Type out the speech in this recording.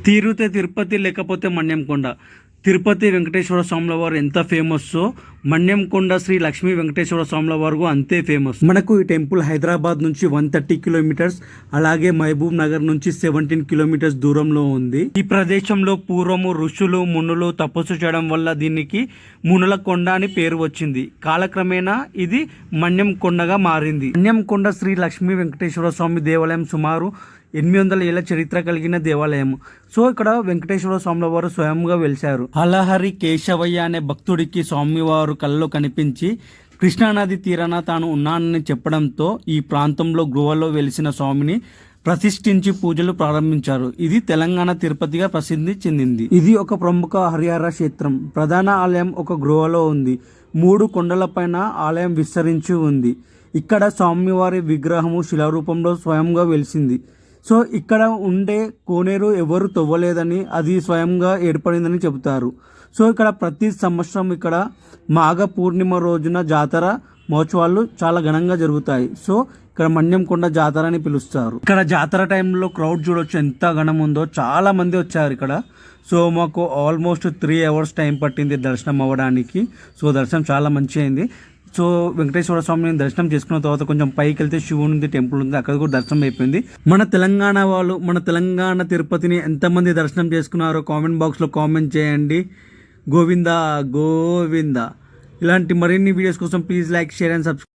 తీరుతే తిరుపతి లేకపోతే మన్యంకొండ. తిరుపతి వెంకటేశ్వర స్వాముల వారు ఎంత ఫేమస్సో మన్యంకొండ శ్రీ లక్ష్మీ వెంకటేశ్వర స్వాముల వారు అంతే ఫేమస్. మనకు ఈ టెంపుల్ హైదరాబాద్ నుంచి 130 కిలోమీటర్స్, అలాగే మహబూబ్ నగర్ నుంచి 17 కిలోమీటర్స్ దూరంలో ఉంది. ఈ ప్రదేశంలో పూర్వము ఋషులు మునులు తపస్సు చేయడం వల్ల దీనికి మునుల కొండ అని పేరు వచ్చింది. కాలక్రమేణా ఇది మన్యంకొండగా మారింది. మన్యంకొండ శ్రీ లక్ష్మీ వెంకటేశ్వర స్వామి దేవాలయం సుమారు 800 ఏళ్ల చరిత్ర కలిగిన దేవాలయం. సో ఇక్కడ వెంకటేశ్వర స్వాముల వారు స్వయంగా వెలిశారు. హలహరి కేశవయ్య అనే భక్తుడికి స్వామివారు కలలో కనిపించి కృష్ణానది తీరాన తాను ఉన్నానని చెప్పడంతో ఈ ప్రాంతంలో గృహలో వెలిసిన స్వామిని ప్రతిష్ఠించి పూజలు ప్రారంభించారు. ఇది తెలంగాణ తిరుపతిగా ప్రసిద్ధి చెందింది. ఇది ఒక ప్రముఖ హరిహర క్షేత్రం. ప్రధాన ఆలయం ఒక గృహలో ఉంది. 3 కొండలపైన ఆలయం విస్తరించి ఉంది. ఇక్కడ స్వామివారి విగ్రహము శిలారూపంలో స్వయంగా వెలిసింది. సో ఇక్కడ ఉండే కోనేరు ఎవరు తవ్వలేదని, అది స్వయంగా ఏర్పడిందని చెబుతారు. సో ఇక్కడ ప్రతి సంవత్సరం ఇక్కడ మాఘ పూర్ణిమ రోజున జాతర మహోత్సవాలు చాలా ఘనంగా జరుగుతాయి. సో ఇక్కడ మన్యంకొండ జాతర అని పిలుస్తారు. ఇక్కడ జాతర టైంలో క్రౌడ్ చూడొచ్చు ఎంత ఘనం ఉందో. చాలా మంది వచ్చారు ఇక్కడ. సో మాకు ఆల్మోస్ట్ 3 అవర్స్ టైం పట్టింది దర్శనం అవ్వడానికి. సో దర్శనం చాలా మంచిగా అయింది. సో వెంకటేశ్వర స్వామిని దర్శనం చేసుకున్న తర్వాత కొంచెం పైకి వెళ్తే శివునిది టెంపుల్ ఉంది, అక్కడ కూడా దర్శనం అయిపోయింది. మన తెలంగాణ వాళ్ళు మన తెలంగాణ తిరుపతిని ఎంతమంది దర్శనం చేసుకున్నారో కామెంట్ బాక్స్లో కామెంట్ చేయండి. గోవిందా గోవిందా. ఇలాంటి మరిన్ని వీడియోస్ కోసం please like, share and subscribe.